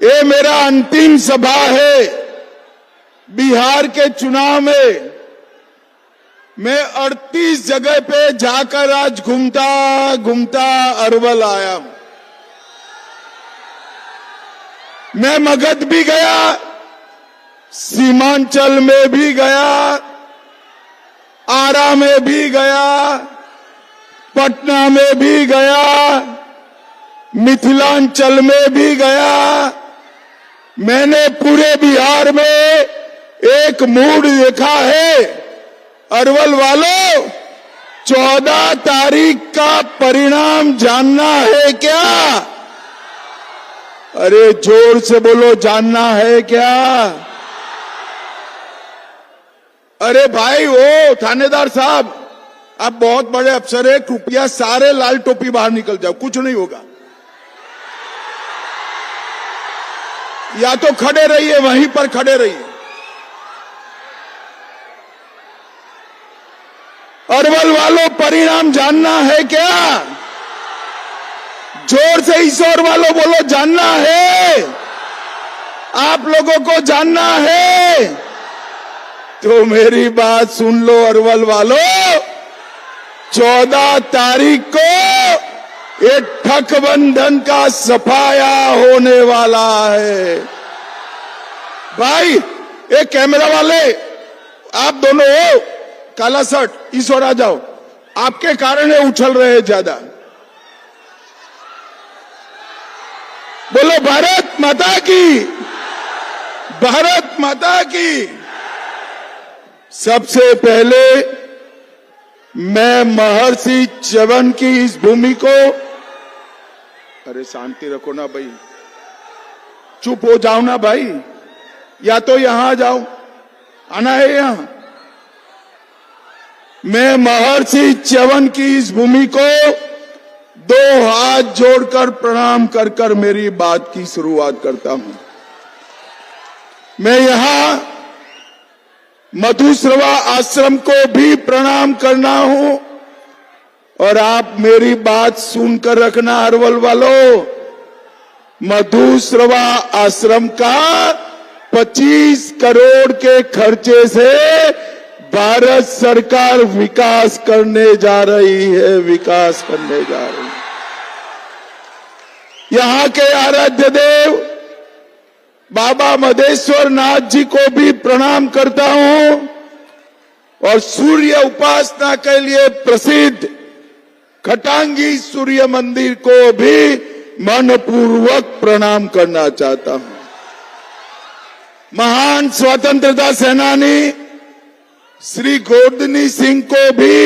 ये मेरा अंतिम सभा है बिहार के चुनाव में। मैं 38 जगह पे जाकर आज घूमता घूमता अरवल आया हूं। मैं मगध भी गया, सीमांचल में भी गया, आरा में भी गया, पटना में भी गया, मिथिलांचल में भी गया। मैंने पूरे बिहार में एक मूड देखा है। अरवल वालों, 14 तारीख का परिणाम जानना है क्या? अरे जोर से बोलो, जानना है क्या? अरे भाई, वो थानेदार साहब, आप बहुत बड़े अफसर है, कृपया सारे लाल टोपी बाहर निकल जाओ, कुछ नहीं होगा। या तो खड़े रहिए, वहीं पर खड़े रहिए। अरवल वालों, परिणाम जानना है क्या? जोर से ईश्वर वालों बोलो, जानना है? आप लोगों को जानना है तो मेरी बात सुन लो अरवल वालों। 14 तारीख को ये ठकबंधन का सफाया होने वाला है। भाई, ये कैमरा वाले, आप दोनों हो, काला शर्ट, इस ओर आ जाओ। आपके कारण ये उछल रहे हैं ज्यादा। बोलो भारत माता की, भारत माता की। सबसे पहले मैं महर्षि च्यवन की इस भूमि को, अरे शांति रखो ना भाई, चुप हो जाओ ना भाई, या तो यहां आ जाओ, आना है यहां। मैं महर्षि च्यवन की इस भूमि को 2 हाथ जोड़कर प्रणाम कर कर मेरी बात की शुरुआत करता हूं। मैं यहां मधुश्रवा आश्रम को भी प्रणाम करना हूं। और आप मेरी बात सुनकर रखना अरवल वालों, मधुश्रवा आश्रम का 25 करोड़ के खर्चे से भारत सरकार विकास करने जा रही है, विकास करने जा रही है। यहां के आराध्य देव बाबा मधेश्वर नाथ जी को भी प्रणाम करता हूं और सूर्य उपासना के लिए प्रसिद्ध खटांगी सूर्य मंदिर को भी मनपूर्वक प्रणाम करना चाहता हूं। महान स्वतंत्रता सेनानी श्री गोवर्धनी सिंह को भी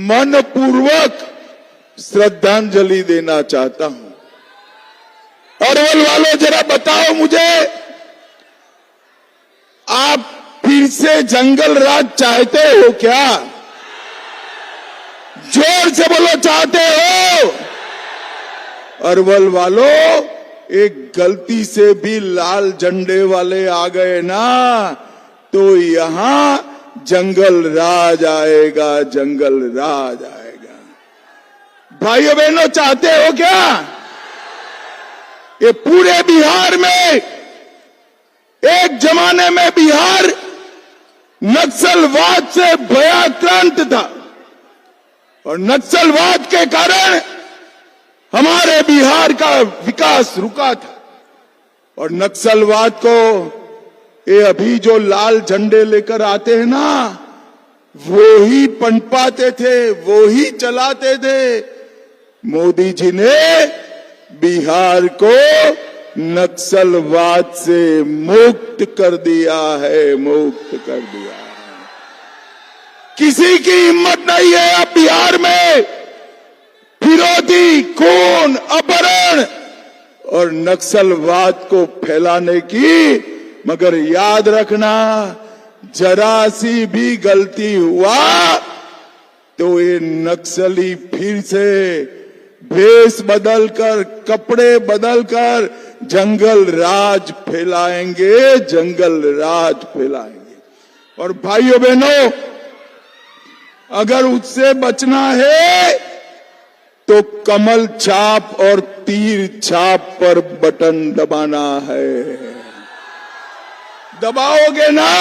मनपूर्वक श्रद्धांजलि देना चाहता हूं। अरवल वालों, जरा बताओ मुझे, आप फिर से जंगल राज चाहते हो क्या? जोर से बोलो, चाहते हो? अरवल वालों, एक गलती से भी लाल झंडे वाले आ गए ना तो यहां जंगल राज आएगा, जंगल राज आएगा। भाइयों बहनों, चाहते हो क्या? ये पूरे बिहार में, एक जमाने में बिहार नक्सलवाद से भयाक्रांत था और नक्सलवाद के कारण हमारे बिहार का विकास रुका था। और नक्सलवाद को ये अभी जो लाल झंडे लेकर आते हैं ना, वो ही पनपाते थे, वो ही चलाते थे। मोदी जी ने बिहार को नक्सलवाद से मुक्त कर दिया है, मुक्त कर दिया है। किसी की हिम्मत नहीं है अब बिहार में विरोधी, खून, अपहरण और नक्सलवाद को फैलाने की। मगर याद रखना, जरा सी भी गलती हुआ तो ये नक्सली फिर से भेष बदलकर, कपड़े बदलकर जंगल राज फैलाएंगे, जंगल राज फैलाएंगे। और भाइयों बहनों, अगर उससे बचना है तो कमल छाप और तीर छाप पर बटन दबाना है। दबाओगे ना?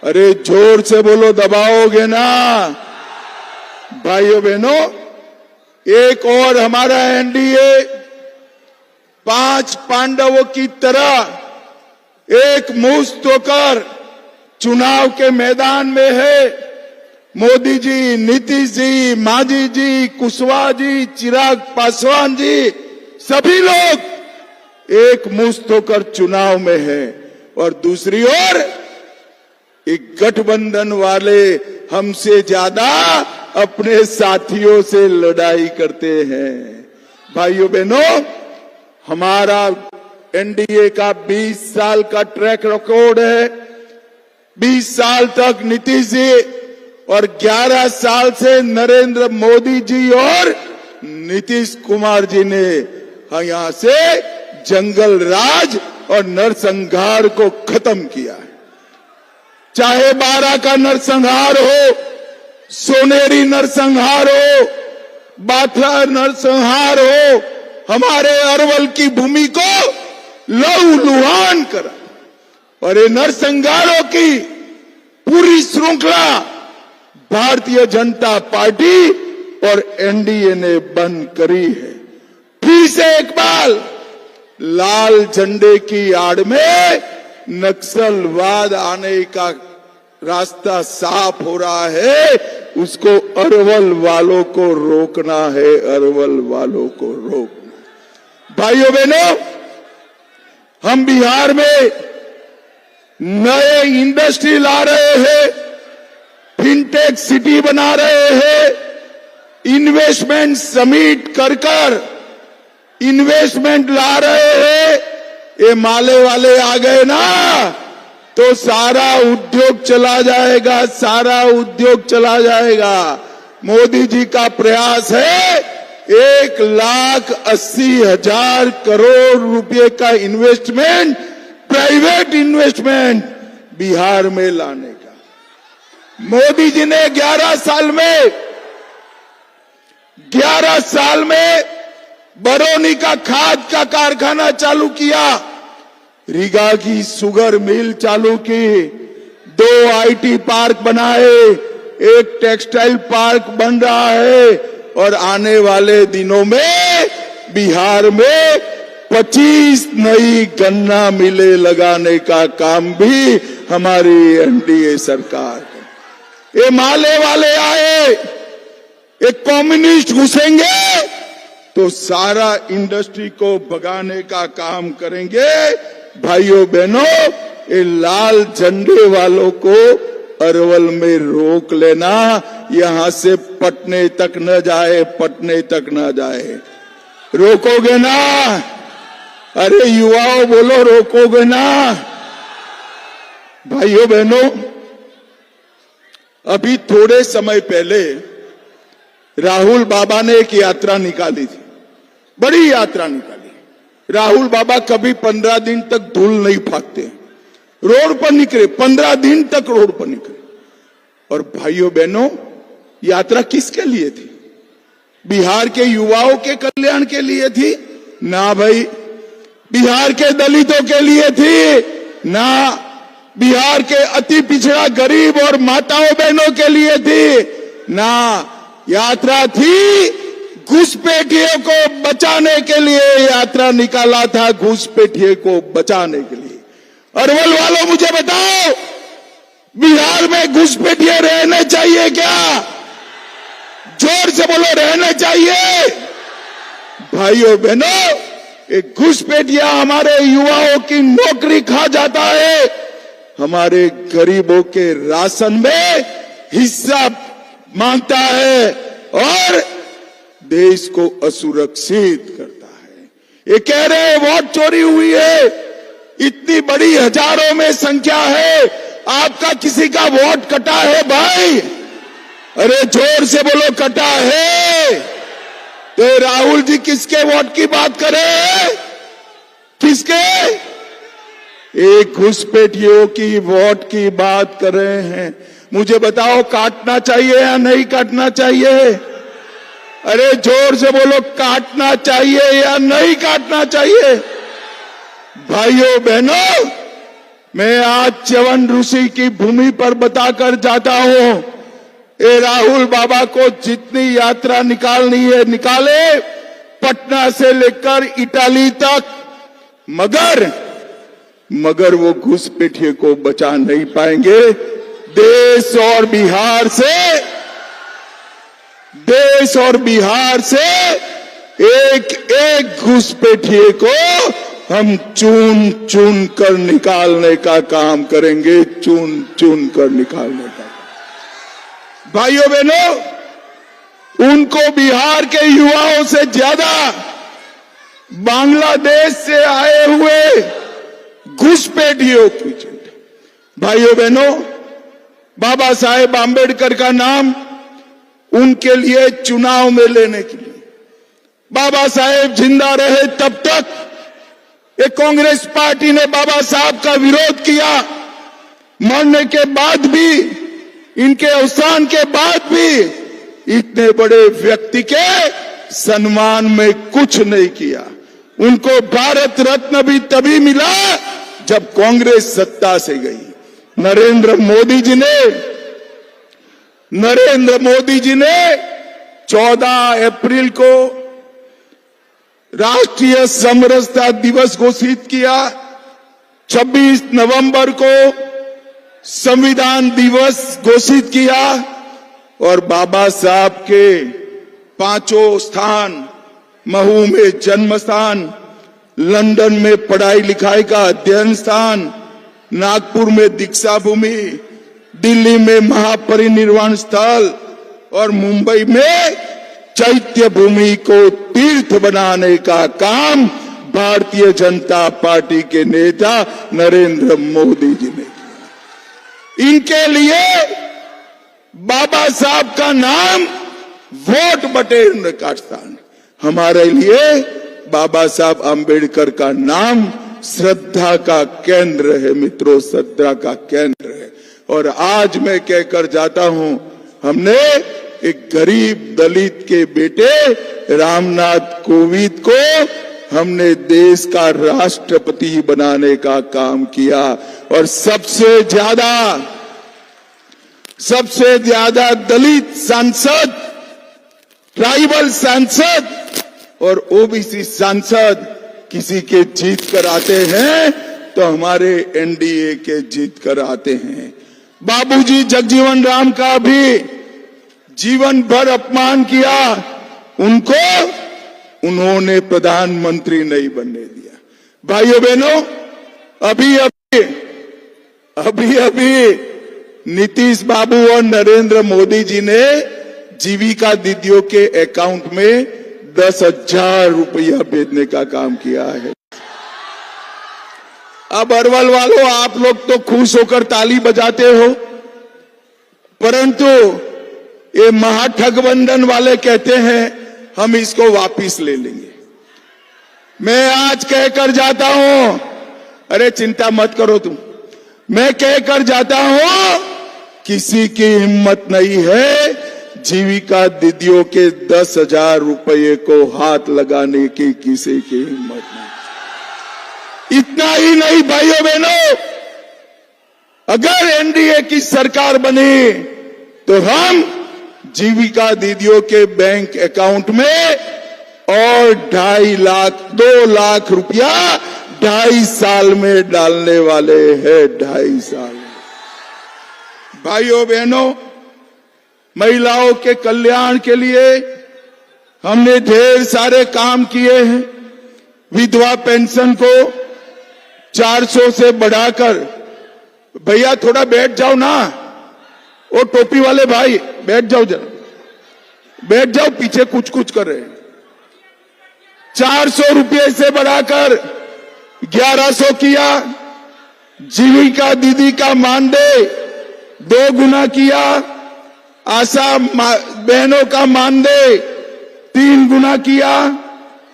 अरे जोर से बोलो, दबाओगे ना? भाइयों बहनों, एक और हमारा एनडीए 5 पांडवों की तरह एक मुश्त होकर चुनाव के मैदान में है। मोदी जी, नीतीश जी, मांझी जी, कुशवाहा जी, चिराग पासवान जी, सभी लोग एक मुश्त होकर चुनाव में हैं। और दूसरी ओर एक गठबंधन वाले हमसे ज्यादा अपने साथियों से लड़ाई करते हैं। भाइयों बहनों, हमारा एनडीए का 20 साल का ट्रैक रिकॉर्ड है। 20 साल तक नीतीश जी और 11 साल से नरेंद्र मोदी जी और नीतीश कुमार जी ने यहां से जंगल राज और नरसंहार को खत्म किया है। चाहे 12 का नरसंहार हो, सोनेरी नरसंहार हो, बाथरा नरसंहार हो, हमारे अरवल की भूमि को लहूलुहान करा। और ये नरसंहारों की पूरी श्रृंखला भारतीय जनता पार्टी और एनडीए ने बंद करी है। फिर से एक बार लाल झंडे की आड़ में नक्सलवाद आने का रास्ता साफ हो रहा है। उसको अरवल वालों को रोकना है, अरवल वालों को रोकना। भाइयों बहनों, हम बिहार में नए इंडस्ट्री ला रहे हैं, फिनटेक सिटी बना रहे हैं, इन्वेस्टमेंट समिट कर कर इन्वेस्टमेंट ला रहे हैं। ये माले वाले आ गए ना तो सारा उद्योग चला जाएगा, सारा उद्योग चला जाएगा। मोदी जी का प्रयास है 1,80,000 करोड़ रुपए का इन्वेस्टमेंट, प्राइवेट इन्वेस्टमेंट बिहार में लाने का। मोदी जी ने 11 साल में बरौनी का खाद का कारखाना चालू किया, रीगा की शुगर मिल चालू की, 2 आईटी पार्क बनाए, एक टेक्सटाइल पार्क बन रहा है और आने वाले दिनों में बिहार में 25 नई गन्ना मिलें लगाने का काम भी हमारी एनडीए सरकार है। ये माले वाले आए, एक कम्युनिस्ट घुसेंगे तो सारा इंडस्ट्री को भगाने का काम करेंगे। भाइयों बहनों, ये लाल झंडे वालों को अरवल में रोक लेना, यहां से पटने तक न जाए, पटने तक न जाए। रोकोगे ना? अरे युवाओं बोलो, रोकोगे ना? भाइयों बहनों, अभी थोड़े समय पहले राहुल बाबा ने एक यात्रा निकाली थी, बड़ी यात्रा निकाली। राहुल बाबा कभी 15 दिन तक धूल नहीं फाकते, रोड पर निकले, 15 दिन तक रोड पर निकले। और भाइयों बहनों, यात्रा किसके लिए थी? बिहार के युवाओं के कल्याण के लिए थी? ना भाई। बिहार के दलितों के लिए थी? ना। बिहार के अति पिछड़ा गरीब और माताओं बहनों के लिए थी? ना। यात्रा थी घुसपैठियों को बचाने के लिए, यात्रा निकाला था घुसपैठियों को बचाने के लिए। अरवल वालों मुझे बताओ, बिहार में घुसपैठिए रहने चाहिए क्या? जोर से बोलो, रहने चाहिए? भाइयों बहनों, एक घुसपैठिया हमारे युवाओं की नौकरी खा जाता है, हमारे गरीबों के राशन में हिस्सा मांगता है और देश को असुरक्षित करता है। ये कह रहे हैं वोट चोरी हुई है, इतनी बड़ी हजारों में संख्या है, आपका किसी का वोट कटा है भाई? अरे जोर से बोलो, कटा है। तो राहुल जी किसके वोट की बात करें? किसके? एक घुसपैठियों की वोट की बात कर रहे हैं। मुझे बताओ, काटना चाहिए या नहीं काटना चाहिए? अरे जोर से बोलो, काटना चाहिए या नहीं काटना चाहिए? भाइयों बहनों, मैं आज च्यवन ऋषि की भूमि पर बताकर जाता हूं, ए राहुल बाबा को जितनी यात्रा निकालनी है निकाले, पटना से लेकर इटाली तक, मगर वो घुसपैठिए को बचा नहीं पाएंगे। देश और बिहार से एक एक घुसपैठिए को हम चुन चुन कर निकालने का काम करेंगे, चुन चुन कर निकालने का। भाइयों बहनों, उनको बिहार के युवाओं से ज्यादा बांग्लादेश से आए हुए घुसपैठियों की चिंता। भाइयों बहनों, बाबा साहेब आंबेडकर का नाम उनके लिए चुनाव में लेने के लिए, बाबा साहेब जिंदा रहे तब तक ये कांग्रेस पार्टी ने बाबा साहब का विरोध किया। मरने के बाद भी, इनके अवसान के बाद भी इतने बड़े व्यक्ति के सम्मान में कुछ नहीं किया। उनको भारत रत्न भी तभी मिला जब कांग्रेस सत्ता से गई। नरेंद्र मोदी जी ने 14 अप्रैल को राष्ट्रीय समरसता दिवस घोषित किया, 26 नवंबर को संविधान दिवस घोषित किया और बाबा साहब के 5 स्थान, महू में जन्म स्थान, लंदन में पढ़ाई लिखाई का अध्ययन स्थान, नागपुर में दीक्षा भूमि, दिल्ली में महापरिनिर्वाण स्थल और मुंबई में चैत्य भूमि को तीर्थ बनाने का काम भारतीय जनता पार्टी के नेता नरेंद्र मोदी जी ने किया। इनके लिए बाबा साहब का नाम वोट बटोरने का स्थान, हमारे लिए बाबा साहब आंबेडकर का नाम श्रद्धा का केंद्र है मित्रों, श्रद्धा का केंद्र है। और आज मैं कहकर जाता हूं, हमने एक गरीब दलित के बेटे रामनाथ कोविंद को हमने देश का राष्ट्रपति बनाने का काम किया और सबसे ज्यादा दलित सांसद, ट्राइबल सांसद और ओबीसी सांसद किसी के जीत कर आते हैं तो हमारे एनडीए के जीत कर आते हैं। बाबूजी जगजीवन राम का भी जीवन भर अपमान किया, उन्होंने प्रधानमंत्री नहीं बनने दिया। भाइयों बहनों, अभी नीतीश बाबू और नरेंद्र मोदी जी ने जीविका दीदियों के अकाउंट में 10,000 रुपया भेजने का काम किया है। अब अरवल वालों, आप लोग तो खुश होकर ताली बजाते हो, परंतु ये महाठगबंधन वाले कहते हैं हम इसको वापिस ले लेंगे। मैं आज कहकर जाता हूं, अरे चिंता मत करो तुम, मैं कहकर जाता हूं किसी की हिम्मत नहीं है जीविका दीदियों के 10,000 रुपये को हाथ लगाने की, किसी की हिम्मत नहीं। इतना ही नहीं भाइयों बहनों, अगर एनडीए की सरकार बनी तो हम जीविका दीदियों के बैंक अकाउंट में और 2 लाख रुपया 2.5 साल में डालने वाले हैं। 2.5 साल। भाइयों बहनों, महिलाओं के कल्याण के लिए हमने ढेर सारे काम किए हैं। विधवा पेंशन को 400 से बढ़ाकर, भैया थोड़ा बैठ जाओ ना, वो टोपी वाले भाई बैठ जाओ, जरा बैठ जाओ, पीछे कुछ कर रहे हैं। 400 रुपये से बढ़ाकर 1100 किया। जीविका दीदी का मानदेय 2 गुना किया। आशा बहनों का मानदेय 3 गुना किया।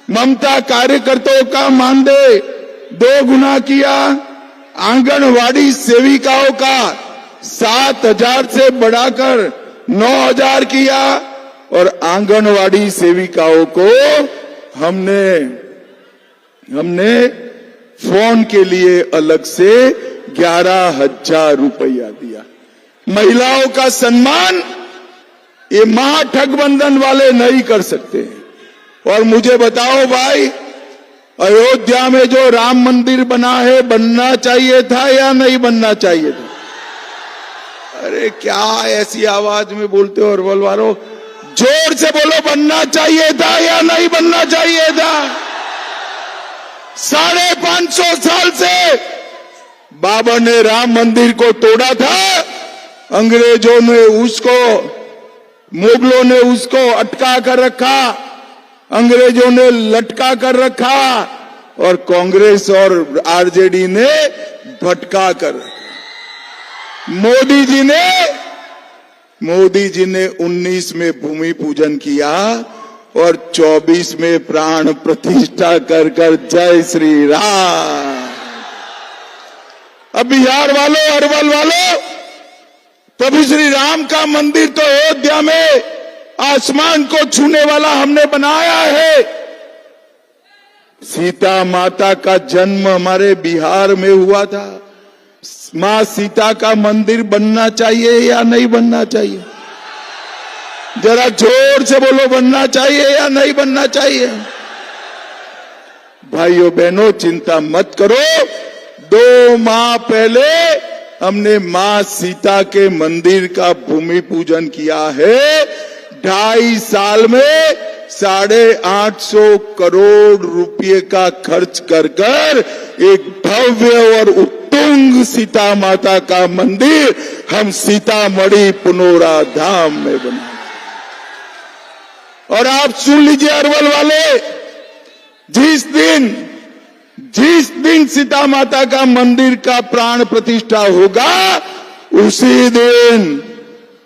ममता कार्यकर्ताओं का मानदेय 2 गुना किया। आंगनवाड़ी सेविकाओं का 7,000 से बढ़ाकर 9,000 किया। और आंगनवाड़ी सेविकाओं को हमने फोन के लिए अलग से 11,000 रुपया दिया। महिलाओं का सम्मान ये महागठबंधन वाले नहीं कर सकते। और मुझे बताओ भाई, अयोध्या में जो राम मंदिर बना है, बनना चाहिए था या नहीं बनना चाहिए था? अरे क्या ऐसी आवाज में बोलते हो अरवल वालों? जोर से बोलो, बनना चाहिए था या नहीं बनना चाहिए था? 550 साल से बाबर ने राम मंदिर को तोड़ा था, अंग्रेजों ने उसको, मुगलों ने उसको अटका कर रखा, अंग्रेजों ने लटका कर रखा और कांग्रेस और आरजेडी ने भटका कर रखा। मोदी जी ने 19 में भूमि पूजन किया और 24 में प्राण प्रतिष्ठा कर जय श्री राम। अब बिहार वालों, अरवल वालों, प्रभु श्री राम का मंदिर तो अयोध्या में आसमान को छूने वाला हमने बनाया है। सीता माता का जन्म हमारे बिहार में हुआ था। मां सीता का मंदिर बनना चाहिए या नहीं बनना चाहिए? जरा जोर से बोलो, बनना चाहिए या नहीं बनना चाहिए? भाइयों बहनों, चिंता मत करो। 2 माह पहले हमने मां सीता के मंदिर का भूमि पूजन किया है। 2.5 साल में 850 करोड़ रुपए का खर्च कर एक भव्य और उत्तुंग सीता माता का मंदिर हम सीतामढ़ी पुनौरा धाम में बना। और आप सुन लीजिए अरवल वाले, जिस दिन सीता माता का मंदिर का प्राण प्रतिष्ठा होगा,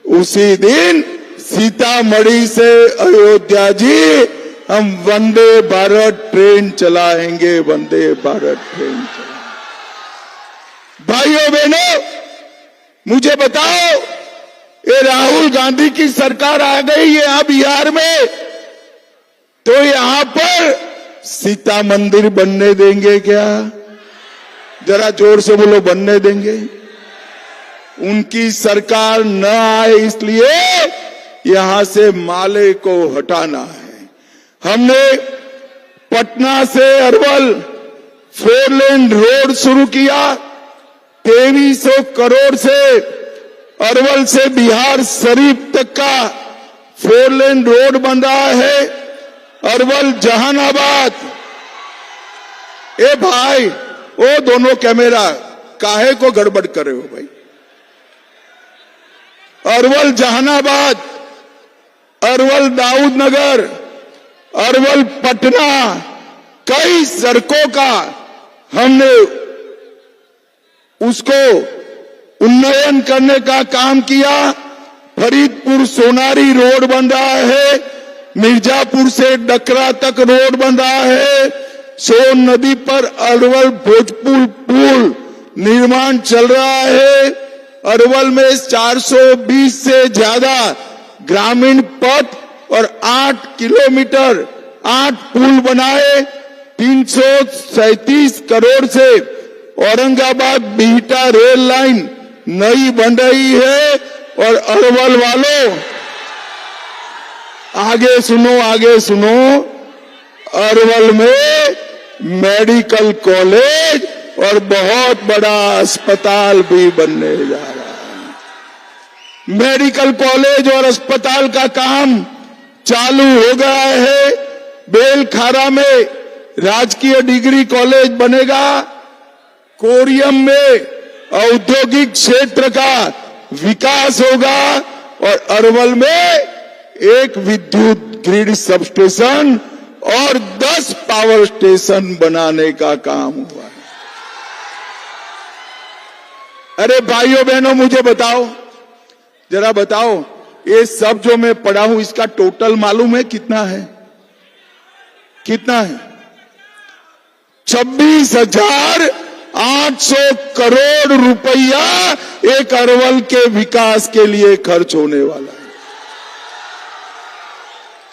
उसी दिन सीतामढ़ी से अयोध्या जी हम वंदे भारत ट्रेन चलाएंगे, वंदे भारत ट्रेन चलाएंगे। भाइयों बहनों, मुझे बताओ, ये राहुल गांधी की सरकार आ गई है यहाँ बिहार में, तो यहाँ पर सीता मंदिर बनने देंगे क्या? जरा जोर से बोलो, बनने देंगे? उनकी सरकार न आए इसलिए यहां से माले को हटाना है। हमने पटना से अरवल 4 लेन रोड शुरू किया। 2300 करोड़ से अरवल से बिहार शरीफ तक का 4 लेन रोड बन रहा है। अरवल जहानाबाद, ए भाई, वो दोनों कैमरा काहे को गड़बड़ कर रहे हो भाई? अरवल जहानाबाद, अरवल दाऊद नगर, अरवल पटना, कई सड़कों का हमने उसको उन्नयन करने का काम किया। फरीदपुर सोनारी रोड बन रहा है, मिर्जापुर से डकरा तक रोड बन रहा है, सोन नदी पर अरवल भोजपुर पुल निर्माण चल रहा है। अरवल में 420 से ज्यादा ग्रामीण पथ और 8 किलोमीटर 8 पुल बनाए। 337 करोड़ से औरंगाबाद बिहटा रेल लाइन नई बन रही है। और अरवल वालों, आगे सुनो, अरवल में मेडिकल कॉलेज और बहुत बड़ा अस्पताल भी बनने जा रहा है। मेडिकल कॉलेज और अस्पताल का काम चालू हो गया है। बेलखारा में राजकीय डिग्री कॉलेज बनेगा। कोरियम में औद्योगिक क्षेत्र का विकास होगा और अरवल में एक विद्युत ग्रिड सब स्टेशन और 10 पावर स्टेशन बनाने का काम हुआ है। अरे भाइयों बहनों, मुझे बताओ, जरा बताओ, ये सब जो मैं पढ़ा हूं इसका टोटल मालूम है कितना है? कितना है? 26,800 करोड़ रुपया एक अरवल के विकास के लिए खर्च होने वाला है।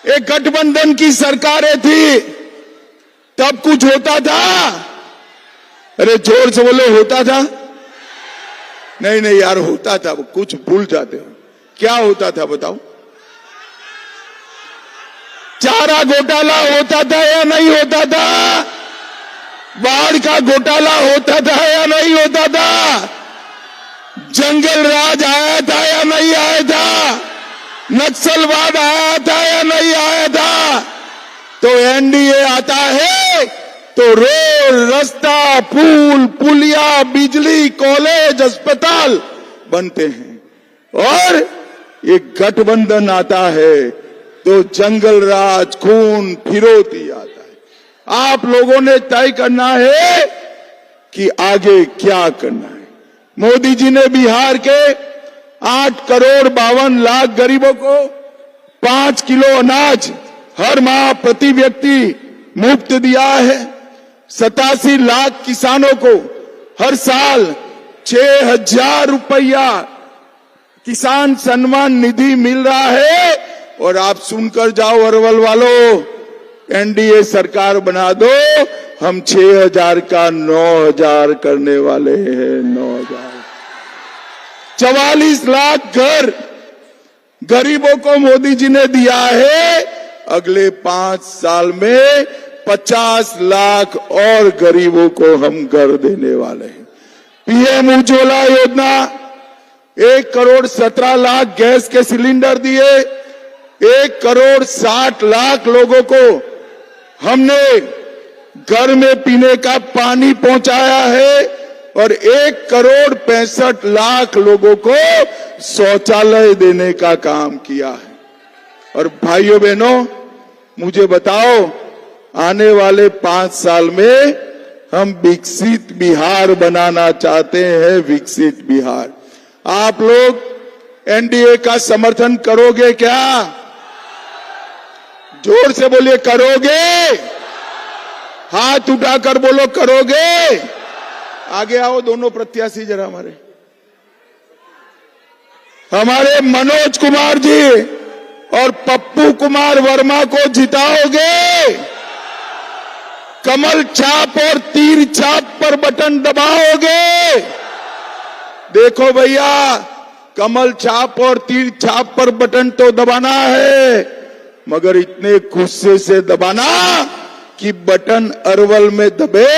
एक गठबंधन की सरकारें थी, तब कुछ होता था? अरे जोर से बोलो, होता था? नहीं नहीं यार, होता था। कुछ भूल जाते हो। क्या होता था बताओ? चारा घोटाला होता था या नहीं होता था? बाढ़ का घोटाला होता था या नहीं होता था? जंगल राज आया था या नहीं आया था? नक्सलवाद आया था या नहीं आया था? तो एनडीए आता है तो रोड, रास्ता, पुल, पुलिया, बिजली, कॉलेज, अस्पताल बनते हैं। और एक गठबंधन आता है तो जंगल राज, खून, फिरौती आता है। आप लोगों ने तय करना है कि आगे क्या करना है। मोदी जी ने बिहार के 8 करोड़ 52 लाख गरीबों को 5 किलो अनाज हर माह प्रति व्यक्ति मुफ्त दिया है। 87 लाख किसानों को हर साल 6,000 रुपया किसान सम्मान निधि मिल रहा है। और आप सुनकर जाओ अरवल वालों, एनडीए सरकार बना दो, हम 6,000 का 9,000 करने वाले हैं। 9,000। 44 लाख घर गरीबों को मोदी जी ने दिया है। अगले 5 साल में 50 लाख और गरीबों को हम घर देने वाले हैं। पीएम उज्ज्वला योजना 1 करोड़ 17 लाख गैस के सिलेंडर दिए। 1 करोड़ 60 लाख लोगों को हमने घर में पीने का पानी पहुंचाया है। और 1 करोड़ 65 लाख लोगों को शौचालय देने का काम किया है। और भाइयों बहनों, मुझे बताओ, आने वाले 5 साल में हम विकसित बिहार बनाना चाहते हैं। विकसित बिहार। आप लोग एनडीए का समर्थन करोगे क्या? जोर से बोलिए, करोगे? हाथ उठाकर बोलो, करोगे? आगे आओ दोनों प्रत्याशी जरा। हमारे मनोज कुमार जी और पप्पू कुमार वर्मा को जिताओगे? कमल छाप और तीर छाप पर बटन दबाओगे? देखो भैया, कमल छाप और तीर छाप पर बटन तो दबाना है, मगर इतने गुस्से से दबाना कि बटन अरवल में दबे,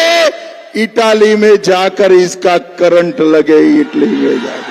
इटाली में जाकर इसका करंट लगे। इटली में जाकर